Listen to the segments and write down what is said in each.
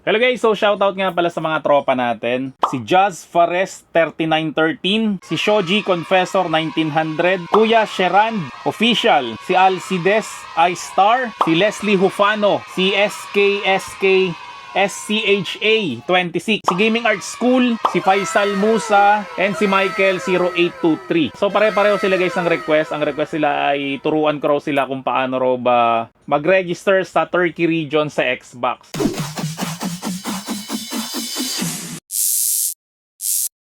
Hello guys, so shoutout nga pala sa mga tropa natin. Si Jazz Fares 3913, si Shoji Confessor 1900, Kuya Sheran Official, si Alcides iStar, si Leslie Hufano, si SKSK SCHA 26, si Gaming Art School, si Faisal Musa, and si Michael 0823. So pare-pareho sila guys ng request. Ang request sila ay turuan ko raw sila kung paano raw ba mag-register sa Turkey region sa Xbox.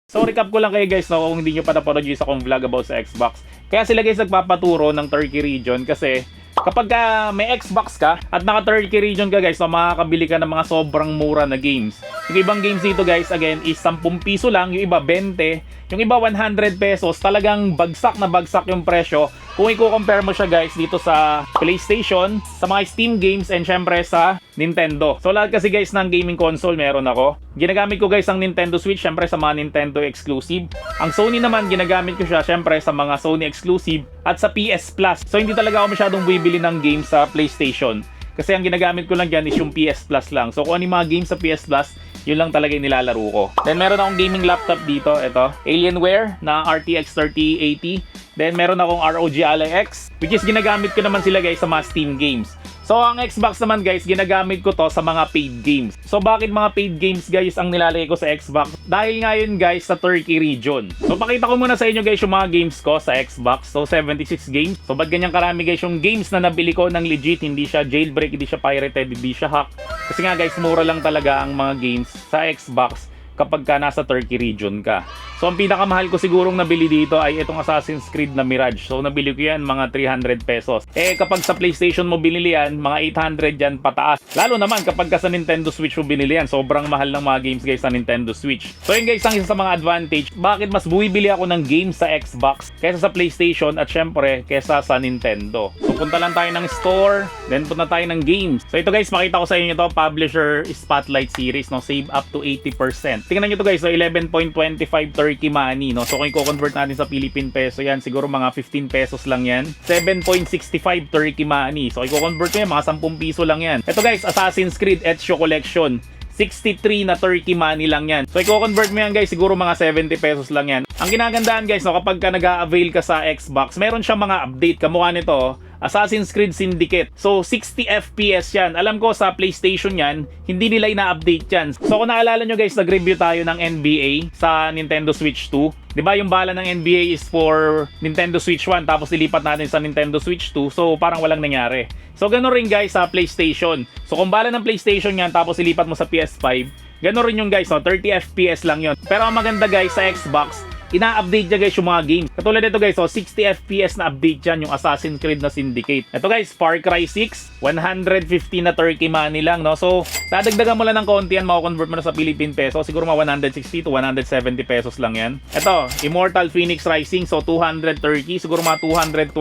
So recap ko lang kayo guys, no, kung hindi nyo pa napanood yung isa kong vlog about sa Xbox. Kaya sila guys nagpapaturo ng Turkey region kasi kapag may Xbox ka at naka Turkey region ka guys, so makakabili ka ng mga sobrang mura na games. Yung ibang games dito guys, again, is 10 piso lang, yung iba 20, yung iba 100 pesos, talagang bagsak na bagsak yung presyo. Kung i-compare mo siya guys dito sa PlayStation, sa mga Steam games, and syempre sa Nintendo. So lahat kasi guys ng gaming console meron ako. Ginagamit ko guys ang Nintendo Switch syempre sa mga Nintendo exclusive. Ang Sony naman ginagamit ko siya syempre sa mga Sony exclusive at sa PS Plus. So hindi talaga ako masyadong bibili ng games sa PlayStation. Kasi ang ginagamit ko lang dyan is yung PS Plus lang. So kung ano yung mga games sa PS Plus, yun lang talaga yung nilalaro ko. Then meron akong gaming laptop dito. Ito, Alienware na RTX 3080. Then meron akong ROG Ally X, which is ginagamit ko naman sila guys sa mga Steam games. So ang Xbox naman guys, ginagamit ko to sa mga paid games. So bakit mga paid games guys ang nilalagay ko sa Xbox? Dahil nga yun guys sa Turkey region. So pakita ko muna sa inyo guys yung mga games ko sa Xbox. So 76 games. So ba't ganyan karami guys yung games na nabili ko ng legit, hindi siya jailbreak, hindi siya pirated, hindi siya hack. Kasi nga guys, mura lang talaga ang mga games sa Xbox kapag ka nasa Turkey region ka. So ang pinakamahal ko sigurong nabili dito ay itong Assassin's Creed na Mirage. So nabili ko yan mga 300 pesos. Eh kapag sa PlayStation mo binili yan, mga 800 yan pataas. Lalo naman kapag ka sa Nintendo Switch mo binili yan, sobrang mahal ng mga games guys sa Nintendo Switch. So yun guys, ang isa sa mga advantage, bakit mas bumibili ako ng games sa Xbox kaysa sa PlayStation at syempre kaysa sa Nintendo. So punta lang tayo ng store, then punta tayo ng games. So ito guys, makita ko sa inyo to, Publisher Spotlight Series, no, save up to 80%. Tingnan nyo to guys, so 11.25 Turkey money, no? So kung i-convert natin sa Philippine peso yan, siguro mga 15 pesos lang yan. 7.65 Turkey money. So i-convert nyo yan, mga 10 piso lang yan. Ito guys, Assassin's Creed Ezio Collection. 63 na Turkey money lang yan. So i-convert mo yan guys, siguro mga 70 pesos lang yan. Ang ginagandaan guys, no, kapag ka nag-a-avail ka sa Xbox, meron siyang mga update. Kamukha nito, Assassin's Creed Syndicate. So 60 FPS yan. Alam ko sa PlayStation yan, hindi nila ina-update yan. So kung naalala nyo guys, nag-review tayo ng NBA sa Nintendo Switch 2. 'Di ba yung bala ng NBA is for Nintendo Switch 1 tapos ilipat natin sa Nintendo Switch 2. So parang walang nangyari. So ganoon rin guys sa PlayStation. So kung bala ng PlayStation yan tapos ilipat mo sa PS5, ganoon rin yung guys, no? 30 FPS lang yon. Pero ang maganda guys sa Xbox, ina-update niya guys yung mga games. Katulad nito guys, so 60 FPS na update yan yung Assassin's Creed na Syndicate. Ito guys, Far Cry 6, 150 na Turkey money lang, no? So, dadagdagan mo lang ng konti yan, mako-convert mo na sa Philippine peso. Siguro mga 160 to 170 pesos lang yan. Ito, Immortal Phoenix Rising, so 200 Turkey, siguro mga 220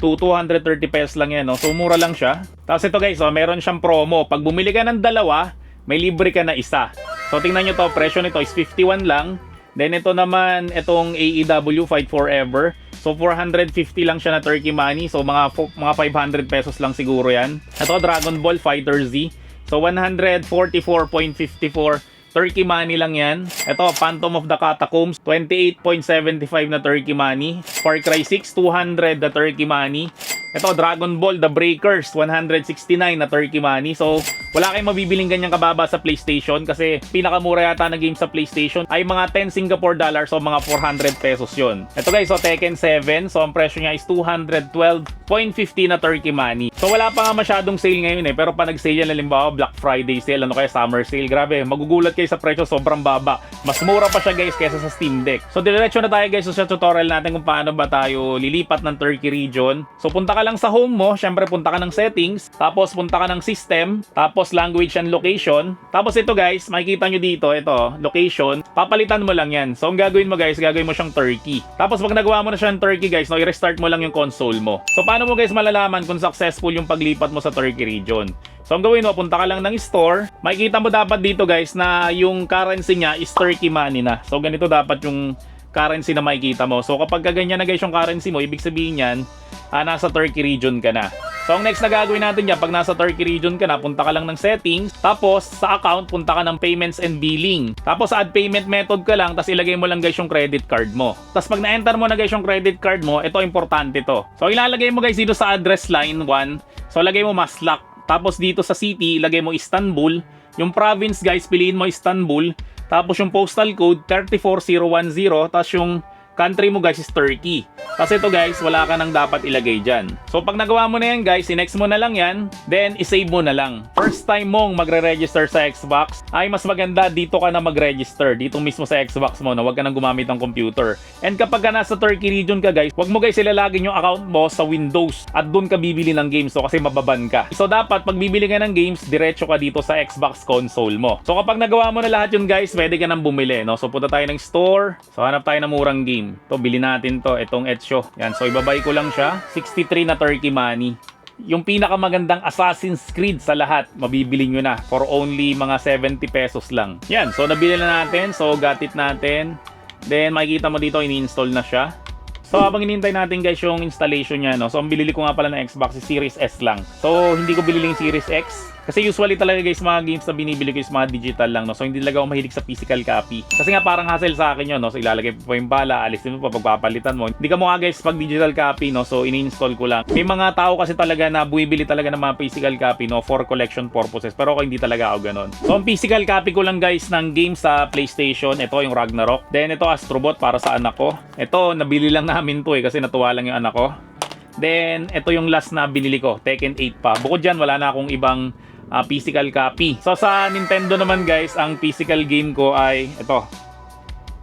to 230 pesos lang yan, no? So, mura lang siya. Tapos ito guys, so, meron siyang promo. Pag bumili ka ng dalawa, may libre ka na isa. So, tingnan nyo to, presyo nito is 51 lang. Then ito naman, itong AEW Fight Forever. So 450 lang siya na Turkey money. So mga 500 pesos lang siguro yan. Ito, Dragon Ball Fighter Z. So 144.54 Turkey money lang yan. Ito, Phantom of the Catacombs, 28.75 na Turkey money. Far Cry 6, 200 na Turkey money. Ito, Dragon Ball The Breakers, 169 na Turkey money. So, wala kayong mabibiling ganyang kababa sa PlayStation kasi pinakamura yata na game sa PlayStation ay mga 10 Singapore dollars, so mga 400 pesos yon. Ito guys, so Tekken 7, so ang presyo niya is 212.50 na Turkey money. So wala pa nga masyadong sale ngayon pero pa nag-sale yan, halimbawa Black Friday sale, ano kaya summer sale, grabe, magugulat kayo sa presyo, sobrang baba. Mas mura pa siya guys kaysa sa Steam Deck. So diretso na tayo guys sa tutorial natin kung paano ba tayo lilipat ng Turkey region. So punta ka lang sa home mo, syempre punta ka ng settings, tapos punta ka ng system, tapos language and location. Tapos ito guys, makikita nyo dito, ito, location, papalitan mo lang yan. So ang gagawin mo guys, gagawin mo siyang Turkey. Tapos pag nagawa mo na siyang Turkey guys, no, i-restart mo lang yung console mo. So paano mo guys malalaman kung successful yung paglipat mo sa Turkey region? So ang gawin mo, punta ka lang ng store, makikita mo dapat dito guys na yung currency niya is Turkey money na. So ganito dapat yung currency na makikita mo. So kapag ganyan na guys yung currency mo, ibig sabihin yan, nasa Turkey region ka na. So ang next na gagawin natin dyan, pag nasa Turkey region ka na, punta ka lang ng settings, tapos sa account, punta ka ng payments and billing. Tapos add payment method ka lang, tapos ilagay mo lang guys yung credit card mo. Tapos pag na-enter mo na guys yung credit card mo, ito importante to. So ilalagay mo guys dito sa address line 1, so lagay mo Maslak. Tapos dito sa city, ilagay mo Istanbul. Yung province guys, piliin mo Istanbul. Tapos yung postal code 34010, tapos yung country mo guys is Turkey. Kasi ito guys, wala ka nang dapat ilagay dyan. So pag nagawa mo na yan guys, sinext mo na lang yan, then isave mo na lang. First time mong magre-register sa Xbox, ay mas maganda dito ka na mag-register. Dito mismo sa Xbox mo na wag ka nang gumamit ng computer. And kapag ka nasa Turkey region ka guys, wag mo guys ilalagin yung account mo sa Windows at doon ka bibili ng games so kasi mababan ka. So dapat pag bibili ka ng games, diretso ka dito sa Xbox console mo. So kapag nagawa mo na lahat yun guys, pwede ka nang bumili. No? So punta tayo ng store, so hanap tayo ng murang game. To bili natin to, itong Ezio. Yan, so ibabay ko lang siya. 63 na Turkey money. Yung pinakamagandang Assassin's Creed sa lahat, mabibili nyo na for only mga 70 pesos lang. Yan, so nabili na natin. So got it natin. Then makikita mo dito, ini-install na siya. So habang inintay natin guys yung installation niya, no? So ang bilili ko nga pala ng Xbox is Series S lang. So hindi ko binili yung Series X. Kasi usually talaga guys, mga games na binibili ko is mga digital lang, no? So hindi talaga ako mahilig sa physical copy. Kasi nga parang hassle sa akin yun, no? So ilalagay pa yung bala, alisin mo pa, pagpapalitan mo. Hindi ka mukha guys pag digital copy, no? So ini-install ko lang. May mga tao kasi talaga na buibili talaga ng mga physical copy, no? For collection purposes. Pero ako hindi talaga ako ganun. So ang physical copy ko lang guys ng games sa PlayStation, ito yung Ragnarok. Then ito Astrobot para sa anak ko. Ito, nabili lang namin to kasi natuwa lang yung anak ko. Then ito yung last na binili ko, Tekken 8 pa. Bukod dyan, wala na akong ibang physical copy. So sa Nintendo naman guys, ang physical game ko ay ito.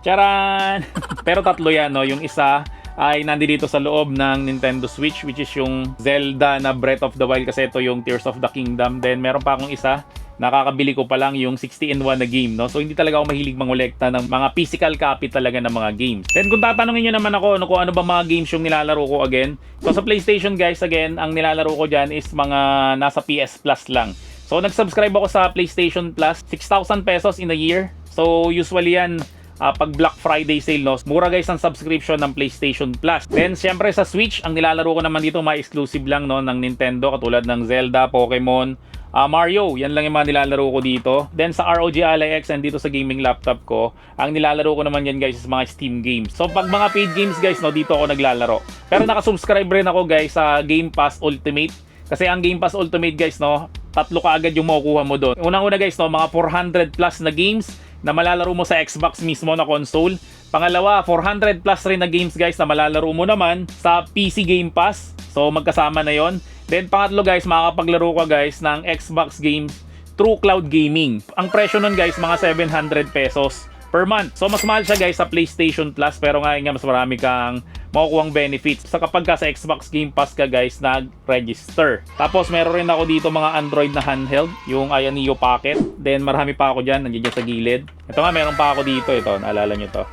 Charan! Pero tatlo yan, no? Yung isa ay nandito sa loob ng Nintendo Switch, which is yung Zelda na Breath of the Wild, kasi ito yung Tears of the Kingdom. Then meron pa akong isa, nakakabili ko pa lang yung 60-in-1 na game, no? So hindi talaga ako mahilig mangolekta ng mga physical copy talaga ng mga games. Then kung tatanungin nyo naman ako kung ano ba mga games yung nilalaro ko again, so sa PlayStation guys, again, ang nilalaro ko dyan is mga nasa PS Plus lang. So nag-subscribe ako sa PlayStation Plus, 6,000 pesos in a year. So usually yan, pag Black Friday sale, no? Mura guys ang subscription ng PlayStation Plus. Then syempre sa Switch, ang nilalaro ko naman dito mga exclusive lang, no, ng Nintendo, katulad ng Zelda, Pokemon, Mario. Yan lang yung mga nilalaro ko dito. Then sa ROG Ally X and dito sa gaming laptop ko, ang nilalaro ko naman yan guys is mga Steam games. So pag mga paid games guys, no, dito ako naglalaro. Pero nakasubscribe rin ako guys sa Game Pass Ultimate. Kasi ang Game Pass Ultimate guys, no, tatlo ka agad yung makukuha mo doon. Unang-una guys, no, mga 400 plus na games na malalaro mo sa Xbox mismo na console. Pangalawa, 400 plus rin na games guys na malalaro mo naman sa PC Game Pass. So magkasama na yon. Then pangatlo guys, makakapaglaro ka guys ng Xbox games through cloud gaming. Ang presyo nun guys, mga 700 pesos per month. So mas mahal siya guys sa PlayStation Plus, pero ngayon nga mas marami kang makukuhang benefits sa kapag ka sa Xbox Game Pass ka guys nag-register. Tapos meron rin ako dito mga Android na handheld, yung Ayaneo Pocket. Then marami pa ako dyan, nandiyan sa gilid. Ito nga, meron pa ako dito, ito, naalala nyo to.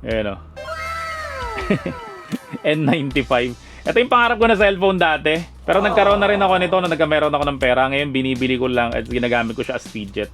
Ayan o. N95. Ito yung pangarap ko na cellphone dati. Pero nagkaroon na rin ako nito na nagkameron ako ng pera. Ngayon binibili ko lang at ginagamit ko siya as fidget.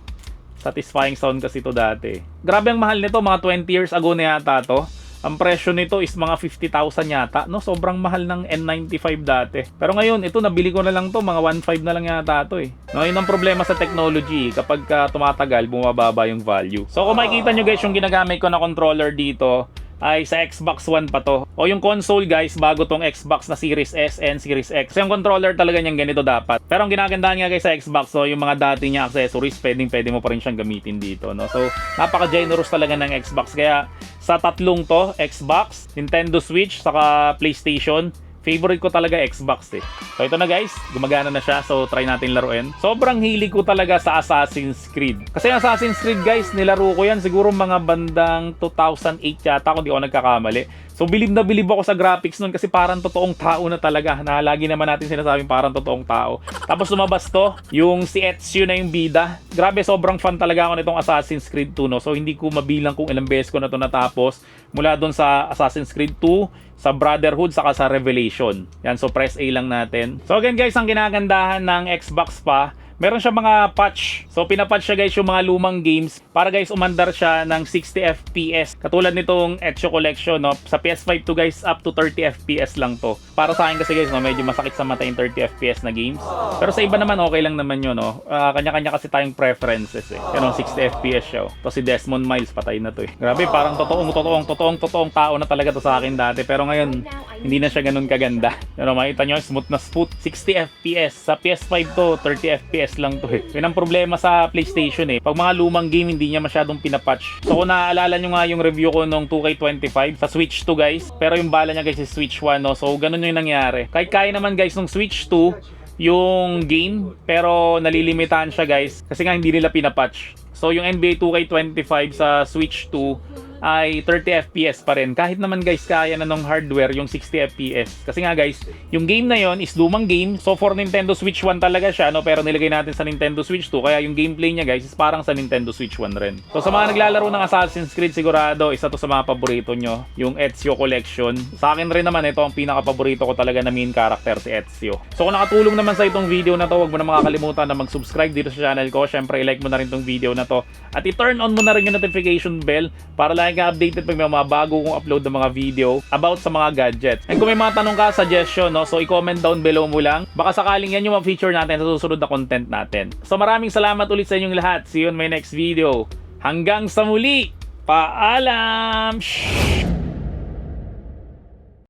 Satisfying sound kasi ito dati. Grabe ang mahal nito, mga 20 years ago na yata to. Ang presyo nito is mga 50,000 yata, no? Sobrang mahal ng N95 dati. Pero ngayon, ito nabili ko na lang to, mga 1.5 na lang yata to eh. No, yun ang problema sa technology, kapag tumatagal, bumababa yung value. So kung makikita nyo guys, yung ginagamit ko na controller dito ay sa Xbox One pa to. O yung console guys, bago tong Xbox na Series S and Series X. So yung controller talaga niyang ganito dapat. Pero ang ginagandahan nga guys sa Xbox, so yung mga dati niya accessories, pwede mo pa rin siyang gamitin dito, no? So napaka-generous talaga ng Xbox. Kaya sa tatlong to, Xbox, Nintendo Switch, saka PlayStation, favorite ko talaga Xbox eh. So ito na guys, gumagana na siya. So try natin laruin. Sobrang hilig ko talaga sa Assassin's Creed. Kasi Assassin's Creed guys, nilaro ko yan siguro mga bandang 2008 yata kung di ako nagkakamali. So bilib na bilib ako sa graphics nun kasi parang totoong tao na talaga. Na lagi naman natin sinasabing parang totoong tao. Tapos lumabas to, yung si Ezio na yung bida. Grabe, sobrang fan talaga ako nitong Assassin's Creed 2, no? So hindi ko mabilang kung ilang beses ko na to natapos. Mula doon sa Assassin's Creed 2, sa Brotherhood, saka sa Revelation. Yan, so press A lang natin. So again guys, ang ginagandahan ng Xbox pa, meron siya mga patch. So pinapatch siya guys yung mga lumang games para guys umandar siya ng 60 FPS. Katulad nitong Ezio Collection, no? Sa PS5 to guys, up to 30 FPS lang to. Para sa akin kasi guys, no, medyo masakit sa mata yung 30 FPS na games. Pero sa iba naman okay lang naman yun, no? Kanya-kanya kasi tayong preferences eh. Yan, 60 FPS siya. To si Desmond Miles, patay na to eh. Grabe, parang totoong tao na talaga to sa akin dati. Pero ngayon, hindi na siya ganun kaganda. Pero makita nyo, smooth na smooth. 60 FPS. Sa PS5 to, 30 FPS lang to eh. Yun ang problema sa PlayStation eh. Pag mga lumang game, hindi niya masyadong pinapatch. So kung naaalala nyo nga yung review ko nung 2K25 sa Switch 2 guys. Pero yung bala niya guys is Switch 1, no? So ganun yung nangyari. Kahit kaya naman guys nung Switch 2 yung game, pero nalilimitahan siya guys kasi nga hindi nila pinapatch. So yung NBA 2K25 sa Switch 2 ay 30 FPS pa rin. Kahit naman guys kaya na ng hardware yung 60 FPS. Kasi nga guys, yung game na yon is lumang game. So for Nintendo Switch 1 talaga siya, no? Pero nilagay natin sa Nintendo Switch 2. Kaya yung gameplay niya guys is parang sa Nintendo Switch 1 rin. So sa mga naglalaro ng Assassin's Creed, sigurado isa to sa mga paborito nyo, yung Ezio Collection. Sa akin rin naman, ito ang pinaka-paborito ko talaga na main character, si Ezio. So kung nakatulong naman sa itong video na to, huwag mo na makakalimutan na mag-subscribe dito sa channel ko. Syempre, i-like mo na rin itong video na to. At i-turn on mo na rin yung notification bell para lagi ka updated pag may mga bago kong upload ng mga video about sa mga gadgets. And kung may mga tanong ka, suggestion, no? So i-comment down below mo lang. Baka sakaling yan yung ma-feature natin sa susunod na content natin. So maraming salamat ulit sa inyong lahat. See you in my next video. Hanggang sa muli. Paalam! Shhh!